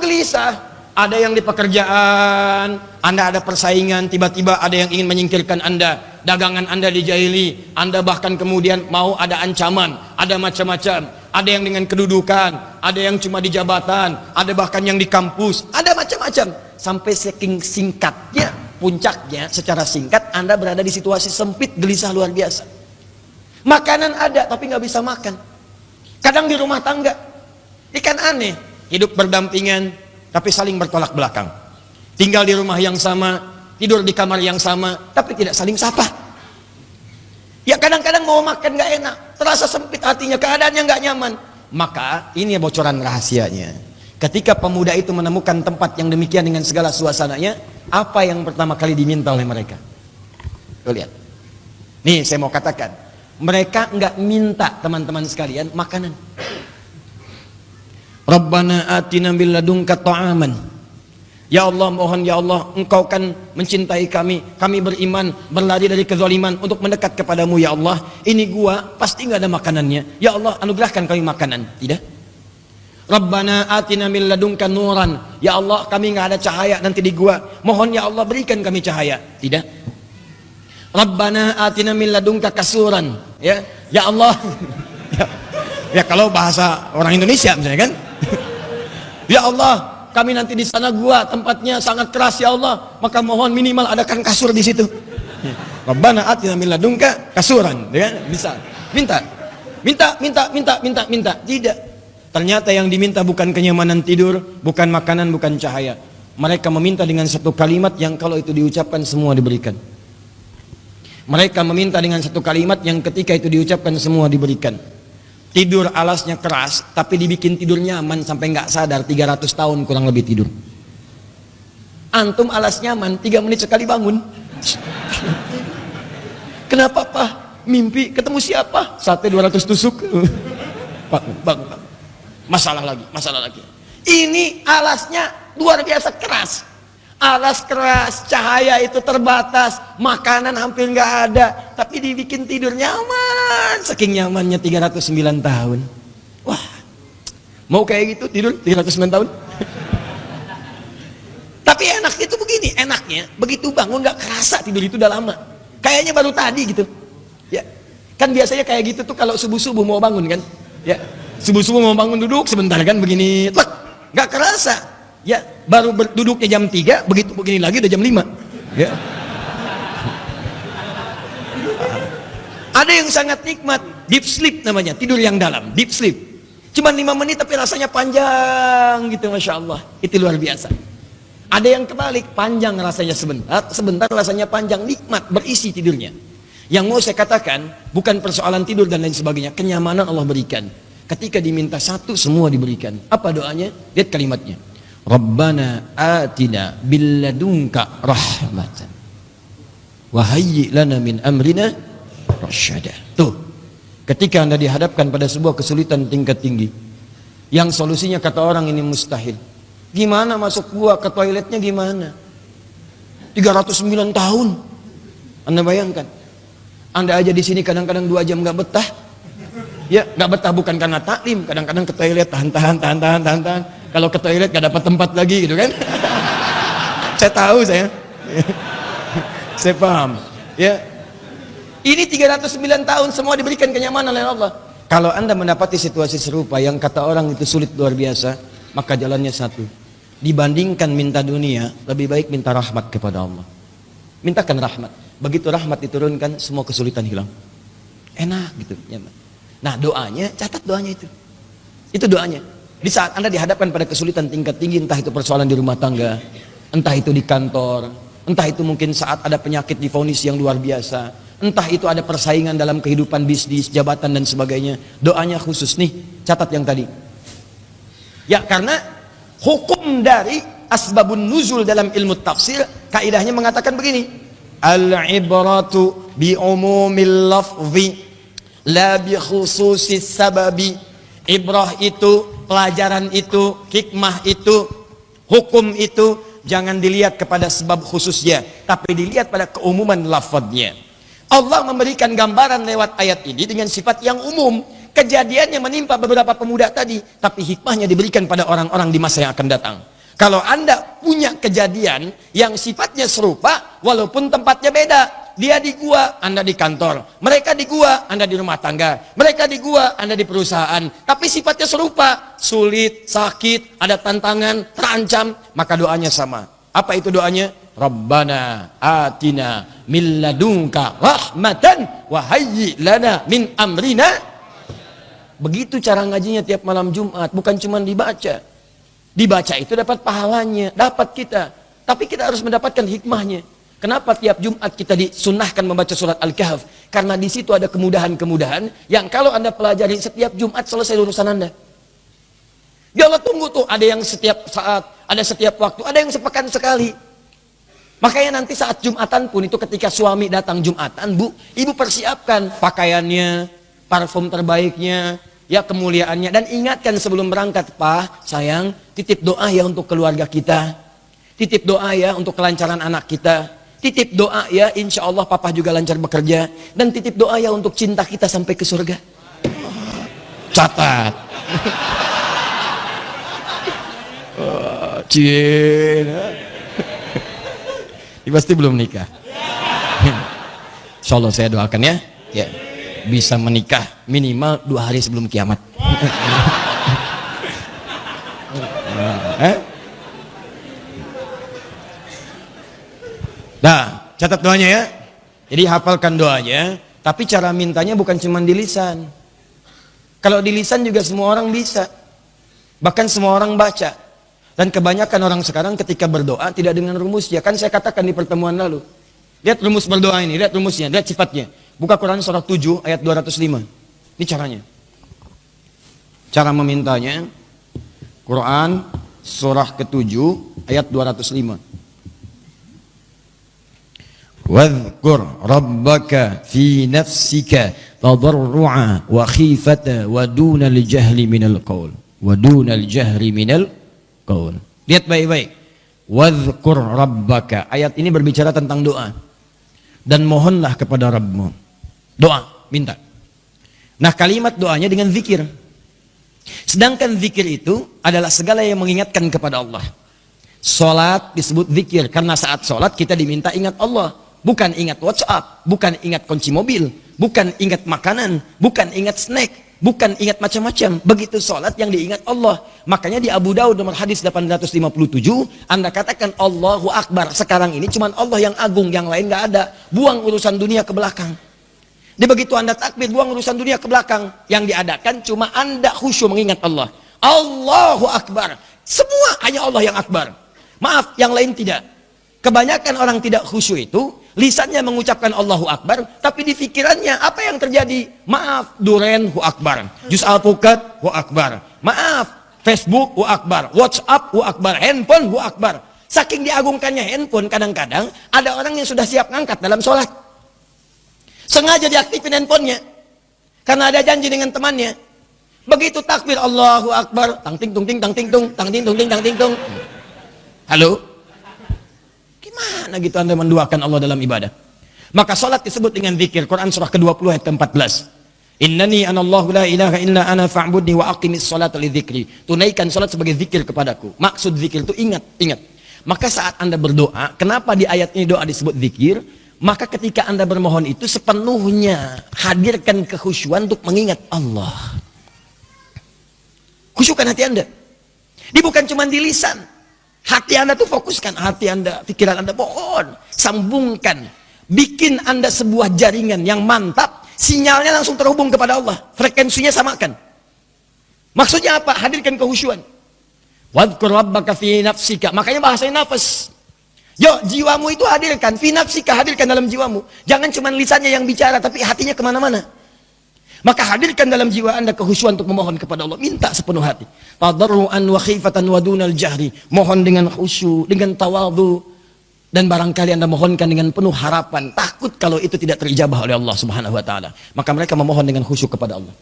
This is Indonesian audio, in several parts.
gelisah. Ada yang di pekerjaan, Anda ada persaingan, tiba-tiba ada yang ingin menyingkirkan Anda, dagangan Anda dijahili, Anda bahkan kemudian mau ada ancaman, ada macam-macam, ada yang dengan kedudukan, ada yang cuma di jabatan, ada bahkan yang di kampus, ada macam-macam. Sampai saking singkatnya, puncaknya secara singkat, Anda berada di situasi sempit, gelisah luar biasa. Makanan ada, tapi nggak bisa makan. Kadang di rumah tangga, ikan aneh, hidup berdampingan, tapi saling bertolak belakang. Tinggal di rumah yang sama, tidur di kamar yang sama, tapi tidak saling sapa. Ya kadang-kadang mau makan gak enak, terasa sempit hatinya, keadaannya gak nyaman. Maka ini bocoran rahasianya. Ketika pemuda itu menemukan tempat yang demikian dengan segala suasananya, apa yang pertama kali diminta oleh mereka? Tuh lihat. Nih saya mau katakan, mereka nggak minta teman-teman sekalian makanan. Rabbana atina min ladunka ta'aman. Ya Allah, mohon ya Allah, Engkau kan mencintai kami beriman, berlari dari kezaliman untuk mendekat kepadamu ya Allah. Ini gua pasti nggak ada makanannya. Ya Allah, anugerahkan kami makanan. Tidak. Rabbana atina min ladunka nuran. Ya Allah, kami nggak ada cahaya nanti di gua. Mohon ya Allah, berikan kami cahaya. Tidak. Rabbana atina min ladunka kasuran. Ya Allah. Ya kalau bahasa orang Indonesia misalnya kan. Ya Allah, kami nanti di sana gua tempatnya sangat keras ya Allah, maka mohon minimal adakan kasur di situ. Rabbana atina min ladunka kasuran, ya kan? Bisa. Minta. Tidak. Ternyata yang diminta bukan kenyamanan tidur, bukan makanan, bukan cahaya. Mereka meminta dengan satu kalimat yang kalau itu diucapkan semua diberikan. Mereka meminta dengan satu kalimat yang ketika itu diucapkan semua diberikan. Tidur alasnya keras, tapi dibikin tidur nyaman sampai nggak sadar 300 tahun kurang lebih tidur. Antum alas nyaman, 3 menit sekali bangun. Kenapa Pak? Mimpi ketemu siapa? Sate 200 tusuk. Bang. Masalah lagi. Ini alasnya luar biasa keras. Alas keras, cahaya itu terbatas, makanan hampir nggak ada, tapi dibikin tidur nyaman, saking nyamannya 309 tahun. Wah, mau kayak gitu tidur 309 tahun? Tapi enak itu begini, enaknya begitu bangun nggak kerasa tidur itu udah lama, kayaknya baru tadi gitu. Ya, kan biasanya kayak gitu tuh kalau subuh mau bangun kan? Ya, subuh mau bangun duduk sebentar kan begini, nggak kerasa. Ya, baru duduknya jam 3, begitu begini lagi udah jam 5. Ya. Ada yang sangat nikmat, deep sleep namanya, tidur yang dalam, deep sleep. Cuma 5 menit tapi rasanya panjang gitu, Masya Allah. Itu luar biasa. Ada yang kebalik, panjang rasanya sebentar rasanya panjang, nikmat, berisi tidurnya. Yang mau saya katakan, bukan persoalan tidur dan lain sebagainya, kenyamanan Allah berikan. Ketika diminta satu, semua diberikan. Apa doanya? Lihat kalimatnya. Rabbana atina billadunka rahmatan wa hayyi lana min amrina rasyada. Tuh, ketika Anda dihadapkan pada sebuah kesulitan tingkat tinggi yang solusinya kata orang ini mustahil, gimana masuk gua ke toiletnya gimana? 309 tahun. Anda bayangkan, Anda aja di sini kadang-kadang 2 jam nggak betah. Ya, nggak betah bukan karena taklim, kadang-kadang ke toilet tahan. Kalau ke toilet gak dapat tempat lagi gitu kan. Saya tahu saya. Saya paham. Ya. Ini 309 tahun semua diberikan kenyamanan oleh Allah. Kalau Anda mendapati situasi serupa yang kata orang itu sulit luar biasa, maka jalannya satu. Dibandingkan minta dunia, lebih baik minta rahmat kepada Allah. Mintakan rahmat. Begitu rahmat diturunkan, semua kesulitan hilang. Enak gitu, nyaman. Nah, doanya, catat doanya itu. Itu doanya. Di saat Anda dihadapkan pada kesulitan tingkat tinggi, entah itu persoalan di rumah tangga, entah itu di kantor, entah itu mungkin saat ada penyakit divonis yang luar biasa, entah itu ada persaingan dalam kehidupan bisnis, jabatan dan sebagainya, doanya khusus nih, catat yang tadi. Ya, karena hukum dari asbabun nuzul dalam ilmu tafsir, kaidahnya mengatakan begini, al-ibratu bi umumil lafzi la bi khususis sababi. Ibrah itu, pelajaran itu, hikmah itu, hukum itu jangan dilihat kepada sebab khususnya, tapi dilihat pada keumuman lafadznya. Allah memberikan gambaran lewat ayat ini dengan sifat yang umum. Kejadiannya menimpa beberapa pemuda tadi, tapi hikmahnya diberikan pada orang-orang di masa yang akan datang. Kalau Anda punya kejadian yang sifatnya serupa, walaupun tempatnya beda. Dia di gua, Anda di kantor. Mereka di gua, Anda di rumah tangga. Mereka di gua, Anda di perusahaan. Tapi sifatnya serupa. Sulit, sakit, ada tantangan, terancam. Maka doanya sama. Apa itu doanya? Rabbana atina min ladunka rahmatan wa hayyi lana min amrina. Begitu cara ngajinya tiap malam Jumat. Bukan cuma dibaca. Dibaca itu dapat pahalanya, dapat kita. Tapi kita harus mendapatkan hikmahnya. Kenapa tiap Jumat kita disunnahkan membaca surat Al-Kahf? Karena di situ ada kemudahan-kemudahan yang kalau Anda pelajari setiap Jumat selesai urusan Anda. Ya Allah, tunggu tuh, ada yang setiap saat, ada setiap waktu, ada yang sepekan sekali. Makanya nanti saat Jumatan pun itu ketika suami datang Jumatan, Bu, Ibu persiapkan pakaiannya, parfum terbaiknya, ya kemuliaannya, dan ingatkan sebelum berangkat, Pak, sayang, titip doa ya untuk keluarga kita, titip doa ya untuk kelancaran anak kita, titip doa ya insya Allah papa juga lancar bekerja, dan titip doa ya untuk cinta kita sampai ke surga. Catat. Cina. Ini pasti belum nikah. Insya Allah saya doakan ya, ya bisa menikah minimal 2 hari sebelum kiamat. Nah, catat doanya ya. Jadi hafalkan doanya, tapi cara mintanya bukan cuma di lisan. Kalau di lisan juga semua orang bisa. Bahkan semua orang baca. Dan kebanyakan orang sekarang ketika berdoa tidak dengan rumusnya. Kan saya katakan di pertemuan lalu. Lihat rumus berdoa ini, lihat rumusnya, lihat sifatnya. Buka Quran surah 7 ayat 205. Ini caranya. Cara memintanya. Quran surah ke-7 ayat 205. Wadhkur rabbaka fi nafsika tadarru'a wa khifata wa dunal jahli minal qaul. Wa dunal jahri minal qaul. Lihat baik-baik. Wadhkur rabbaka. Ayat ini berbicara tentang doa. Dan mohonlah kepada Rabbmu. Doa, minta. Nah, kalimat doanya dengan zikir. Sedangkan zikir itu adalah segala yang mengingatkan kepada Allah. Salat disebut zikir karena saat salat kita diminta ingat Allah. Bukan ingat WhatsApp, bukan ingat kunci mobil, bukan ingat makanan, bukan ingat snack, bukan ingat macam-macam. Begitu sholat yang diingat Allah. Makanya di Abu Daud nomor hadis 857, Anda katakan Allahu Akbar. Sekarang ini cuma Allah yang agung, yang lain nggak ada. Buang urusan dunia ke belakang. Di begitu Anda takbir, buang urusan dunia ke belakang. Yang diadakan cuma Anda khusyuk mengingat Allah. Allahu Akbar. Semua hanya Allah yang Akbar. Maaf, yang lain tidak. Kebanyakan orang tidak khusyuk itu, lisannya mengucapkan Allahu Akbar, tapi di pikirannya apa yang terjadi? Maaf, Duren Hu Akbar, Juz Al-Pukat Hu Akbar, maaf, Facebook Hu Akbar, WhatsApp Hu Akbar, handphone Hu Akbar. Saking diagungkannya handphone, kadang-kadang ada orang yang sudah siap ngangkat dalam sholat. Sengaja diaktifin handphonenya, karena ada janji dengan temannya. Begitu takbir Allahu Akbar, tang ting tung ting tang ting tung, tang ting tung ting tang ting tung. Halo? Gimana gitu Anda menduakan Allah dalam ibadah? Maka salat disebut dengan zikir. Quran surah ke-20 ayat ke-14. Innani anallahu la ilaha illa ana fa'budni wa aqimis salata li dzikri. Tunaikan salat sebagai zikir kepadaku. Maksud zikir itu ingat. Maka saat Anda berdoa, kenapa di ayat ini doa disebut zikir? Maka ketika Anda bermohon itu sepenuhnya hadirkan kekhusyuan untuk mengingat Allah. Khusyukkan hati Anda. Dia bukan cuma di lisan. Hati Anda tuh fokuskan, hati Anda, pikiran Anda, mohon, sambungkan. Bikin Anda sebuah jaringan yang mantap, sinyalnya langsung terhubung kepada Allah. Frekuensinya samakan. Maksudnya apa? Hadirkan kehusyuan. Wadhkur rabbaka fi nafsika. Makanya bahasanya nafas. Yo, jiwamu itu hadirkan, fi nafsika, hadirkan dalam jiwamu. Jangan cuma lisannya yang bicara, tapi hatinya kemana-mana. Maka hadirkan dalam jiwa Anda kehusyuan untuk memohon kepada Allah. Minta sepenuh hati. Tadarru'an wa khifatan wa dunal jahri. Mohon dengan khusyuk, dengan tawadhu. Dan barangkali Anda mohonkan dengan penuh harapan. Takut kalau itu tidak terijabah oleh Allah subhanahu wa ta'ala. Maka mereka memohon dengan khusyuk kepada Allah.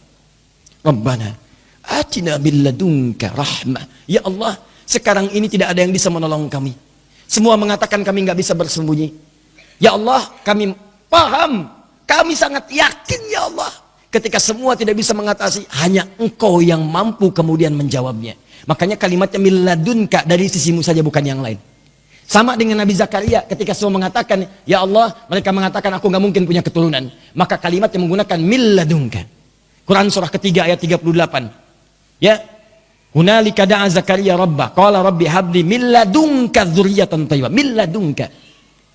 Rabbana, atina billadunka rahmah. Ya Allah, sekarang ini tidak ada yang bisa menolong kami. Semua mengatakan kami nggak bisa bersembunyi. Ya Allah, kami paham. Kami sangat yakin ya Allah. ketika semua tidak bisa mengatasi, hanya engkau yang mampu kemudian menjawabnya. Makanya kalimatnya milladunka, dari sisimu saja, bukan yang lain. Sama dengan Nabi Zakaria, ketika semua mengatakan, ya Allah, mereka mengatakan aku nggak mungkin punya keturunan. Maka kalimat yang menggunakan milladunka. Quran surah ketiga ayat 38. Ya, hunalika da'a Zakaria rabbah, qala rabbi habli milladunka dzurriyyatan thayyibah.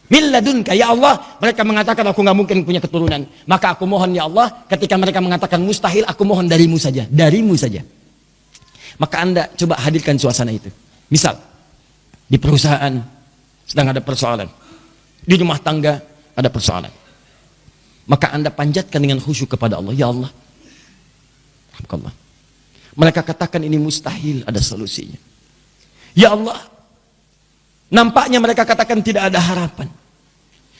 Milladunka, ya Allah, mereka mengatakan aku nggak mungkin punya keturunan. Maka aku mohon ya Allah, ketika mereka mengatakan mustahil, aku mohon darimu saja, darimu saja. Maka Anda coba hadirkan suasana itu. Misal, di perusahaan sedang ada persoalan, di rumah tangga ada persoalan, maka Anda panjatkan dengan khusyuk kepada Allah, ya Allah, alhamdulillah. Mereka katakan ini mustahil, ada solusinya. Ya Allah, nampaknya mereka katakan tidak ada harapan.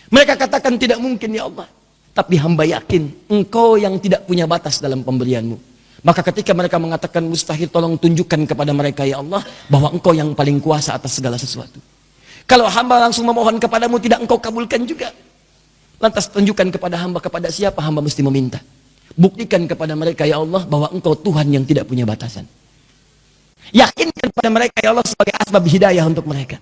Mereka katakan tidak mungkin ya Allah. Tapi hamba yakin engkau yang tidak punya batas dalam pemberianmu. Maka ketika mereka mengatakan mustahil, tolong tunjukkan kepada mereka ya Allah, bahwa engkau yang paling kuasa atas segala sesuatu. Kalau hamba langsung memohon kepadamu, tidak engkau kabulkan juga. Lantas tunjukkan kepada hamba, kepada siapa hamba mesti meminta. Buktikan kepada mereka ya Allah, bahwa engkau Tuhan yang tidak punya batasan. Yakinkan kepada mereka ya Allah sebagai asbab hidayah untuk mereka.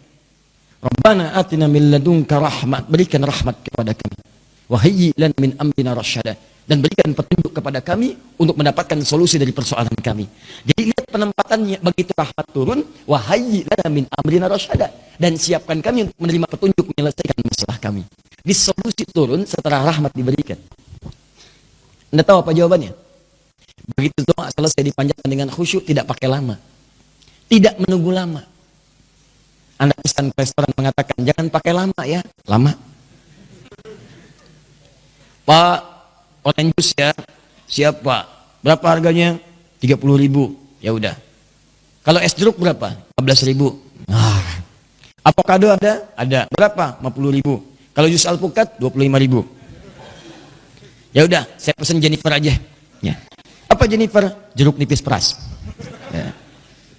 Rabbana atina min ladunka rahmat, berikan rahmat kepada kami. Wa hayyi lana min amrina rasyada, dan berikan petunjuk kepada kami untuk mendapatkan solusi dari persoalan kami. Jadi lihat penempatannya, begitu rahmat turun, wa hayyi lana min amrina rasyada, dan siapkan kami untuk menerima petunjuk menyelesaikan masalah kami. Di solusi turun setelah rahmat diberikan. Anda tahu apa jawabannya? Begitu doa selesai dipanjatkan dengan khusyuk, tidak pakai lama. Tidak menunggu lama. Anda pesan ke restoran mengatakan, jangan pakai lama ya. Lama. Pak, orange juice ya. Siap Pak. Berapa harganya? 30.000. Ya udah. Kalau es jeruk berapa? 15.000. Avocado ada? Ada. Berapa? 50.000. Kalau jus alpukat 25.000. Ya udah, saya pesan Jennifer aja. Ya. Apa Jennifer? Jeruk nipis peras. Ya.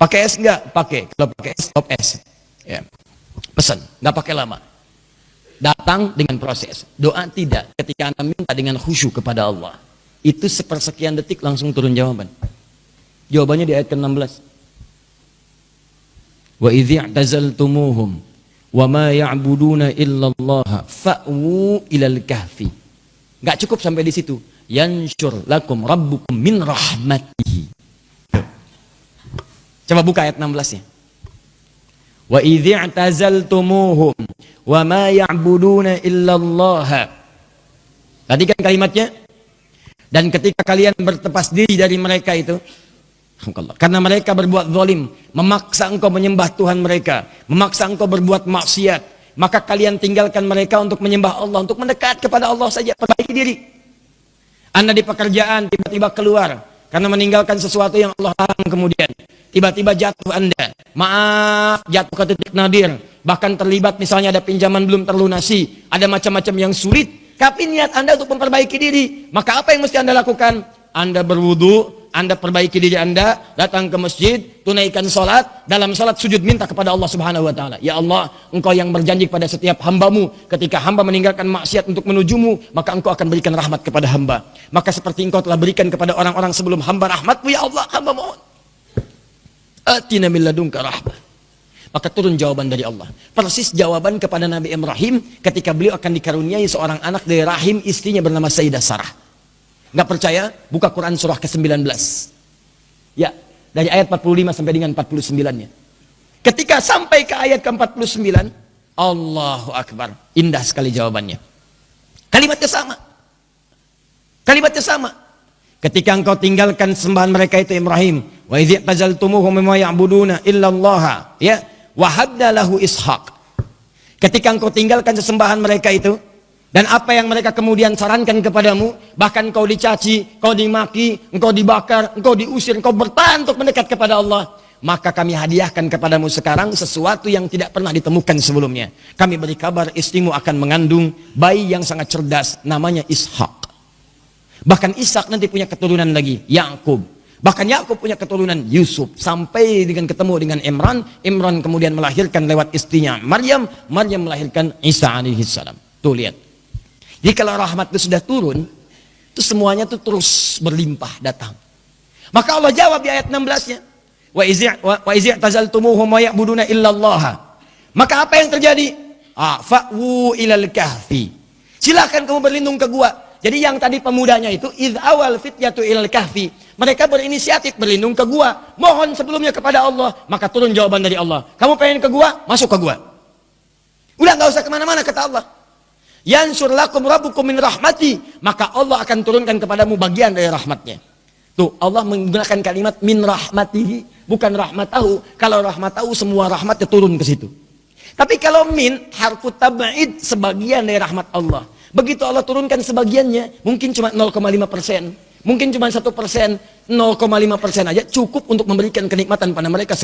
Pakai es enggak? Pakai. Kalau pakai es, top es. Ya. Pesan, enggak pakai lama. Datang dengan proses. Doa tidak. Ketika Anda minta dengan khusyuk kepada Allah, itu sepersekian detik langsung turun jawaban. Jawabannya di ayat ke-16. Wa idh i'tazaltumuhum wa ma ya'buduna illallah fa'wu ilal kahfi. Enggak cukup sampai di situ. Yansyur lakum rabbukum min rahmatihi. Coba buka ayat 16-nya. Wa idh i'tazaltumuhum wa ma ya'buduna illallah. Tadi kan kalimatnya, dan ketika kalian bertepas diri dari mereka itu, karena mereka berbuat zalim, memaksa engkau menyembah Tuhan mereka, memaksa engkau berbuat maksiat, maka kalian tinggalkan mereka untuk menyembah Allah, untuk mendekat kepada Allah saja. Perbaiki diri. Anda di pekerjaan tiba-tiba keluar karena meninggalkan sesuatu yang Allah larang, kemudian tiba-tiba jatuh Anda, maaf, jatuh ke titik nadir, bahkan terlibat misalnya ada pinjaman belum terlunasi, ada macam-macam yang sulit, tapi niat Anda untuk memperbaiki diri, maka apa yang mesti Anda lakukan? Anda berwudu, Anda perbaiki diri Anda, datang ke masjid, tunaikan sholat, dalam sholat sujud minta kepada Allah Subhanahu wa Ta'ala, ya Allah, engkau yang berjanji pada setiap hambamu, ketika hamba meninggalkan maksiat untuk menujumu, maka engkau akan berikan rahmat kepada hamba. Maka seperti engkau telah berikan kepada orang-orang sebelum hamba rahmatmu, ya Allah, hamba mohon atina min ladunka rahmah. Maka turun jawaban dari Allah. Persis jawaban kepada Nabi Ibrahim ketika beliau akan dikaruniai seorang anak dari rahim istrinya bernama Sayyidah Sarah. Nggak percaya? Buka Quran surah ke-19. Ya, dari ayat 45 sampai dengan 49-nya. Ketika sampai ke ayat ke-49, Allahu Akbar. Indah sekali jawabannya. Kalimatnya sama. Kalimatnya sama. Ketika engkau tinggalkan sembahan mereka itu Ibrahim, wa idh i'tazaltumuhum mimma ya'buduna illallah, ya, wa habna lahu Ishaq. Ketika engkau tinggalkan sesembahan mereka itu, dan apa yang mereka kemudian sarankan kepadamu, bahkan engkau dicaci, engkau dimaki, engkau dibakar, engkau diusir, engkau bertahan untuk mendekat kepada Allah, maka kami hadiahkan kepadamu sekarang sesuatu yang tidak pernah ditemukan sebelumnya. Kami beri kabar istrimu akan mengandung bayi yang sangat cerdas, namanya Ishaq. Bahkan Ishak nanti punya keturunan lagi, Yakub. Bahkan Yakub punya keturunan Yusuf, sampai dengan ketemu dengan Imran. Imran kemudian melahirkan lewat istrinya Maryam. Maryam melahirkan Isa alaihissalam. Tuh lihat. Jadi kalau rahmat itu sudah turun, Itu semuanya tuh terus berlimpah datang. Maka Allah jawab di ayat 16-nya. Wa izi' tazaltumuhum wa ya'buduna illallah. Maka apa yang terjadi? Fa'wu ilal kahfi. Silakan kamu berlindung ke gua. Jadi yang tadi pemudanya itu idz awal fityatu ilal kahfi. Mereka berinisiatif berlindung ke gua. Mohon sebelumnya kepada Allah, maka turun jawaban dari Allah. Kamu pengen ke gua? Masuk ke gua. Udah nggak usah kemana-mana, kata Allah. Yansur lakum rabbukum min rahmati, maka Allah akan turunkan kepadamu bagian dari rahmatnya. Tuh, Allah menggunakan kalimat min rahmatihi, bukan rahmatahu. Kalau rahmatahu semua rahmatnya turun ke situ. Tapi kalau min harfu tab'id, sebagian dari rahmat Allah. Begitu Allah turunkan sebagiannya, mungkin cuma 0,5%, mungkin cuma 1%, 0,5% aja cukup untuk memberikan kenikmatan pada mereka.